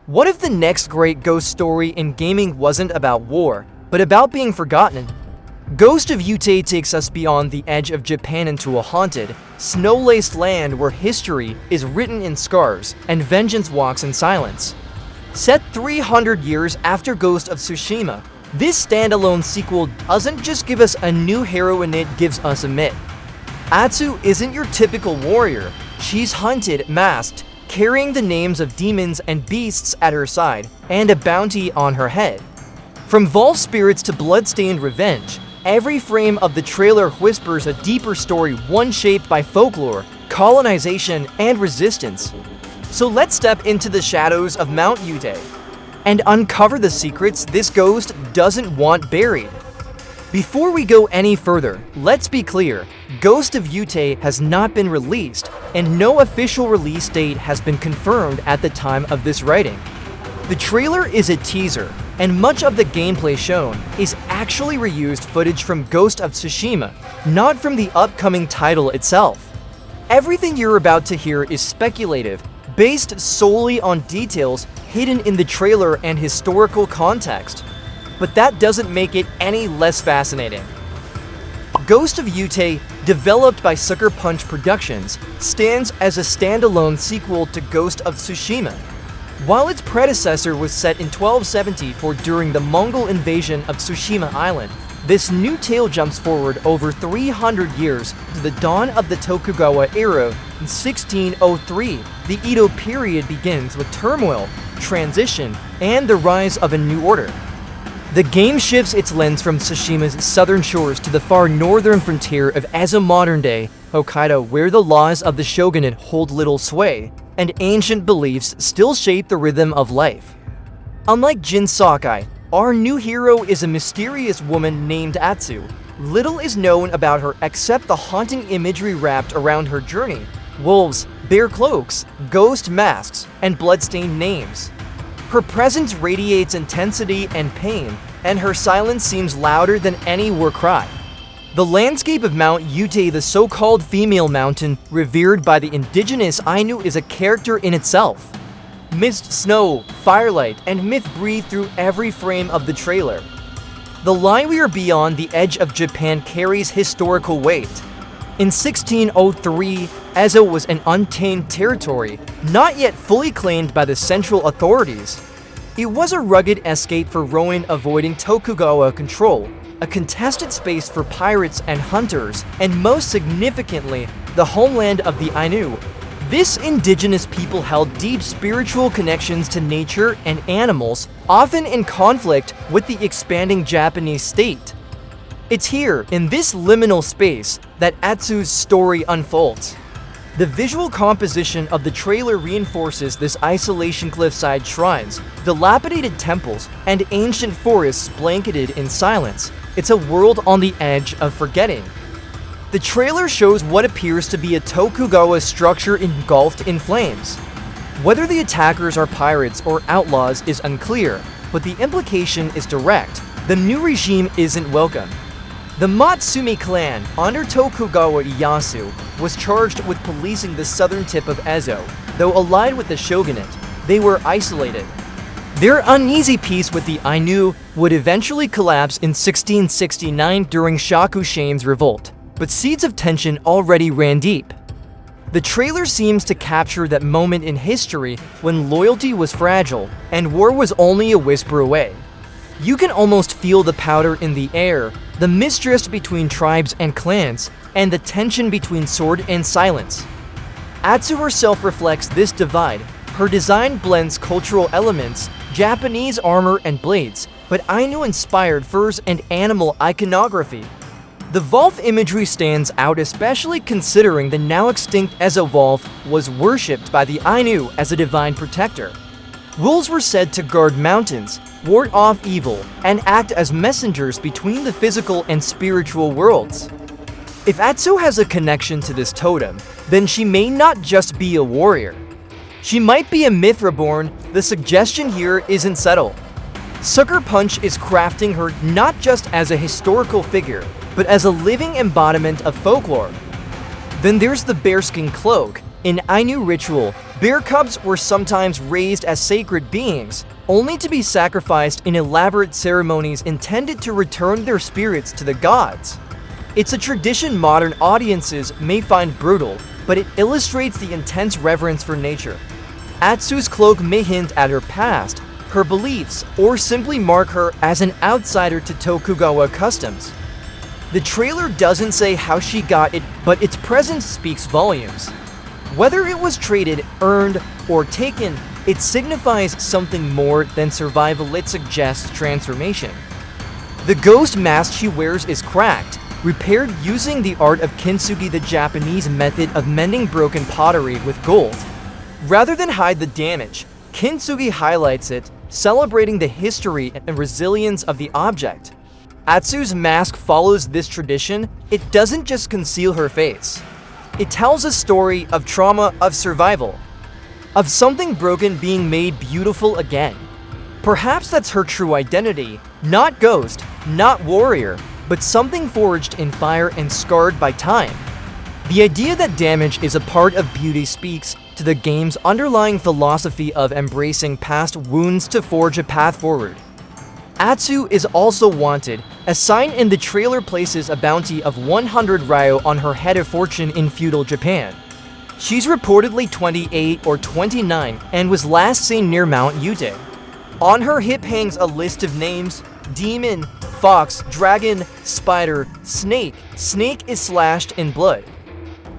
What if the next great ghost story in gaming wasn't about war, but about being forgotten? Ghost of Yōtei takes us beyond the edge of Japan into a haunted, snow-laced land where history is written in scars and vengeance walks in silence. Set 300 years after Ghost of Tsushima, this standalone sequel doesn't just give us a new heroine, it gives us a myth. Atsu isn't your typical warrior. She's hunted, masked, carrying the names of demons and beasts at her side, and a bounty on her head. From Volf spirits to bloodstained revenge, every frame of the trailer whispers a deeper story, one shaped by folklore, colonization, and resistance. So let's step into the shadows of Mount Yōtei and uncover the secrets this ghost doesn't want buried. Before we go any further, let's be clear, Ghost of Yōtei has not been released, and no official release date has been confirmed at the time of this writing. The trailer is a teaser, and much of the gameplay shown is actually reused footage from Ghost of Tsushima, not from the upcoming title itself. Everything you're about to hear is speculative, based solely on details hidden in the trailer and historical context. But that doesn't make it any less fascinating. Ghost of Yōtei, developed by Sucker Punch Productions, stands as a standalone sequel to Ghost of Tsushima. While its predecessor was set in 1274 during the Mongol invasion of Tsushima Island, this new tale jumps forward over 300 years to the dawn of the Tokugawa era in 1603. The Edo period begins with turmoil, transition, and the rise of a new order. The game shifts its lens from Tsushima's southern shores to the far northern frontier of Ezo modern-day Hokkaido, where the laws of the shogunate hold little sway, and ancient beliefs still shape the rhythm of life. Unlike Jin Sakai, our new hero is a mysterious woman named Atsu. Little is known about her except the haunting imagery wrapped around her journey: wolves, bear cloaks, ghost masks, and bloodstained names. Her presence radiates intensity and pain, and her silence seems louder than any war cry. The landscape of Mount Yōtei, the so-called female mountain revered by the indigenous Ainu, is a character in itself. Mist, snow, firelight, and myth breathe through every frame of the trailer. The line "we are beyond the edge of Japan" carries historical weight. In 1603, Ezo was an untamed territory, not yet fully claimed by the central authorities. It was a rugged escape for Ronin avoiding Tokugawa control, a contested space for pirates and hunters, and most significantly, the homeland of the Ainu. This indigenous people held deep spiritual connections to nature and animals, often in conflict with the expanding Japanese state. It's here, in this liminal space, that Atsu's story unfolds. The visual composition of the trailer reinforces this isolation: cliffside shrines, dilapidated temples, and ancient forests blanketed in silence. It's a world on the edge of forgetting. The trailer shows what appears to be a Tokugawa structure engulfed in flames. Whether the attackers are pirates or outlaws is unclear, but the implication is direct: the new regime isn't welcome. The Matsumae clan, under Tokugawa Ieyasu, was charged with policing the southern tip of Ezo. Though allied with the shogunate, they were isolated. Their uneasy peace with the Ainu would eventually collapse in 1669 during Shakushane's revolt, but seeds of tension already ran deep. The trailer seems to capture that moment in history when loyalty was fragile and war was only a whisper away. You can almost feel the powder in the air, the mistrust between tribes and clans, and the tension between sword and silence. Atsu herself reflects this divide. Her design blends cultural elements, Japanese armor and blades, but Ainu-inspired furs and animal iconography. The Volf imagery stands out, especially considering the now extinct Ezo Volf was worshipped by the Ainu as a divine protector. Wolves were said to guard mountains, ward off evil, and act as messengers between the physical and spiritual worlds. If Atsu has a connection to this totem, then she may not just be a warrior. She might be a myth reborn. The suggestion here isn't subtle. Sucker Punch is crafting her not just as a historical figure, but as a living embodiment of folklore. Then there's the bearskin cloak, In Ainu ritual, bear cubs were sometimes raised as sacred beings, only to be sacrificed in elaborate ceremonies intended to return their spirits to the gods. It's a tradition modern audiences may find brutal, but it illustrates the intense reverence for nature. Atsu's cloak may hint at her past, her beliefs, or simply mark her as an outsider to Tokugawa customs. The trailer doesn't say how she got it, but its presence speaks volumes. Whether it was traded, earned, or taken, it signifies something more than survival. It suggests transformation. The ghost mask she wears is cracked, repaired using the art of kintsugi, the Japanese method of mending broken pottery with gold. Rather than hide the damage, kintsugi highlights it, celebrating the history and resilience of the object. Atsu's mask follows this tradition. It doesn't just conceal her face. It tells a story of trauma, of survival, of something broken being made beautiful again. Perhaps that's her true identity, not ghost, not warrior, but something forged in fire and scarred by time. The idea that damage is a part of beauty speaks to the game's underlying philosophy of embracing past wounds to forge a path forward. Atsu is also wanted. A sign in the trailer places a bounty of 100 ryo on her head of fortune in feudal Japan. She's reportedly 28 or 29 and was last seen near Mount Yōtei. On her hip hangs a list of names: demon, fox, dragon, spider, snake. Snake is slashed in blood.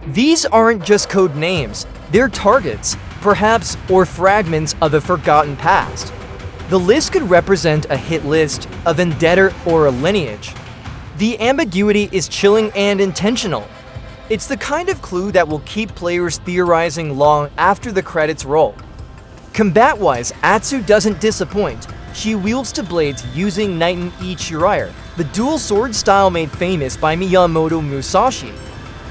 These aren't just code names, they're targets, perhaps, or fragments of a forgotten past. The list could represent a hit list, a vendetta, or a lineage. The ambiguity is chilling and intentional. It's the kind of clue that will keep players theorizing long after the credits roll. Combat-wise, Atsu doesn't disappoint. She wields two blades using Knighten Ichirire, the dual sword style made famous by Miyamoto Musashi.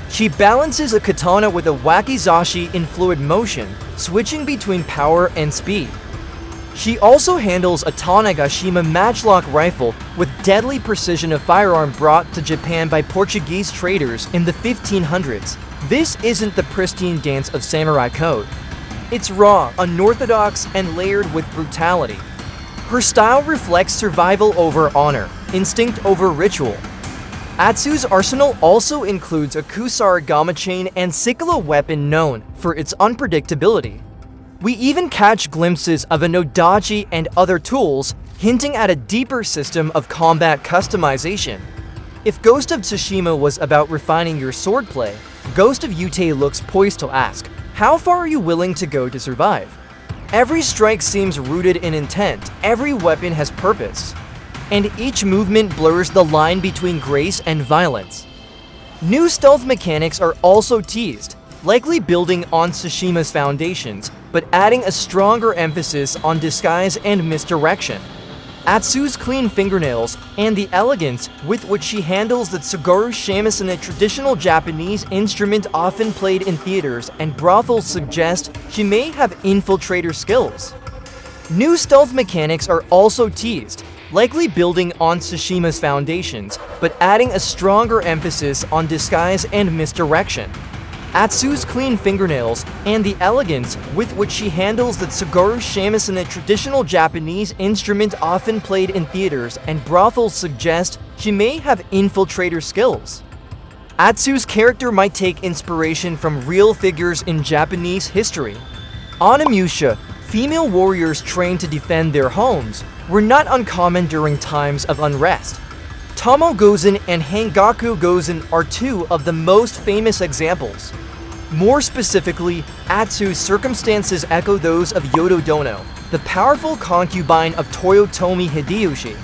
She balances a katana with a wakizashi in fluid motion, switching between power and speed. She also handles a Tanegashima matchlock rifle with deadly precision, a firearm brought to Japan by Portuguese traders in the 1500s. This isn't the pristine dance of samurai code. It's raw, unorthodox, and layered with brutality. Her style reflects survival over honor, instinct over ritual. Atsu's arsenal also includes a kusarigama chain and sickle weapon known for its unpredictability. We even catch glimpses of an odachi and other tools, hinting at a deeper system of combat customization. If Ghost of Tsushima was about refining your swordplay, Ghost of Yōtei looks poised to ask, how far are you willing to go to survive? Every strike seems rooted in intent, every weapon has purpose, and each movement blurs the line between grace and violence. New stealth mechanics are also teased, likely building on Tsushima's foundations, but adding a stronger emphasis on disguise and misdirection. Atsu's clean fingernails and the elegance with which she handles the tsugaru shamisen, a traditional Japanese instrument often played in theaters and brothels, suggest she may have infiltrator skills. New stealth mechanics are also teased, likely building on Tsushima's foundations, but adding a stronger emphasis on disguise and misdirection. Atsu's clean fingernails and the elegance with which she handles the tsugaru shamisen, a traditional Japanese instrument often played in theaters and brothels, suggest she may have infiltrator skills. Atsu's character might take inspiration from real figures in Japanese history. Onimusha, female warriors trained to defend their homes, were not uncommon during times of unrest. Tomo Gozen and Hangaku Gozen are two of the most famous examples. More specifically, Atsu's circumstances echo those of Yodo Dono, the powerful concubine of Toyotomi Hideyoshi.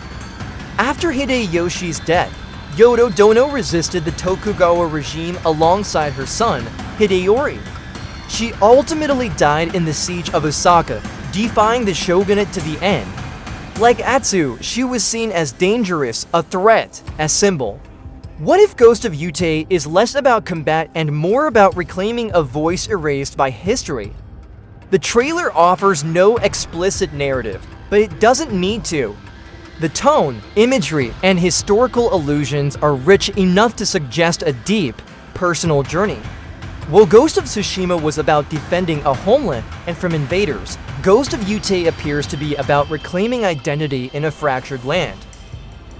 After Hideyoshi's death, Yodo Dono resisted the Tokugawa regime alongside her son, Hideyori. She ultimately died in the siege of Osaka, defying the shogunate to the end. Like Atsu, she was seen as dangerous, a threat, a symbol. What if Ghost of Yōtei is less about combat and more about reclaiming a voice erased by history? The trailer offers no explicit narrative, but it doesn't need to. The tone, imagery, and historical allusions are rich enough to suggest a deep, personal journey. While Ghost of Tsushima was about defending a homeland and from invaders, Ghost of Yōtei appears to be about reclaiming identity in a fractured land.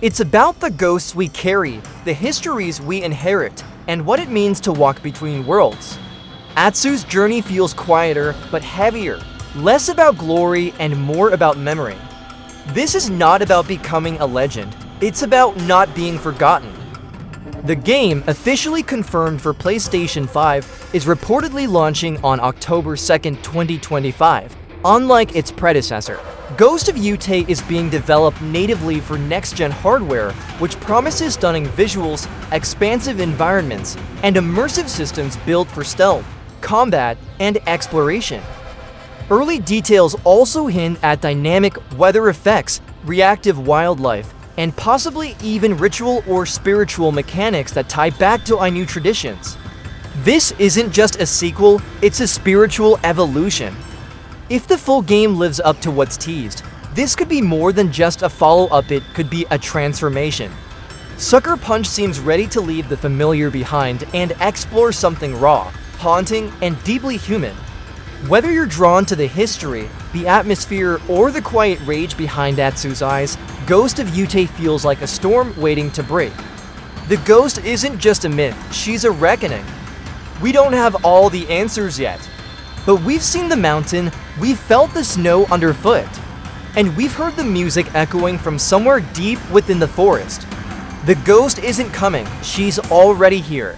It's about the ghosts we carry, the histories we inherit, and what it means to walk between worlds. Atsu's journey feels quieter but heavier, less about glory and more about memory. This is not about becoming a legend, it's about not being forgotten. The game, officially confirmed for PlayStation 5, is reportedly launching on October 2nd, 2025. Unlike its predecessor, Ghost of Yōtei is being developed natively for next-gen hardware, which promises stunning visuals, expansive environments, and immersive systems built for stealth, combat, and exploration. Early details also hint at dynamic weather effects, reactive wildlife, and possibly even ritual or spiritual mechanics that tie back to Ainu traditions. This isn't just a sequel, it's a spiritual evolution. If the full game lives up to what's teased, this could be more than just a follow-up, it could be a transformation. Sucker Punch seems ready to leave the familiar behind and explore something raw, haunting, and deeply human. Whether you're drawn to the history, the atmosphere, or the quiet rage behind Atsu's eyes, Ghost of Yōtei feels like a storm waiting to break. The ghost isn't just a myth, she's a reckoning. We don't have all the answers yet, but we've seen the mountain, we've felt the snow underfoot, and we've heard the music echoing from somewhere deep within the forest. The ghost isn't coming, she's already here.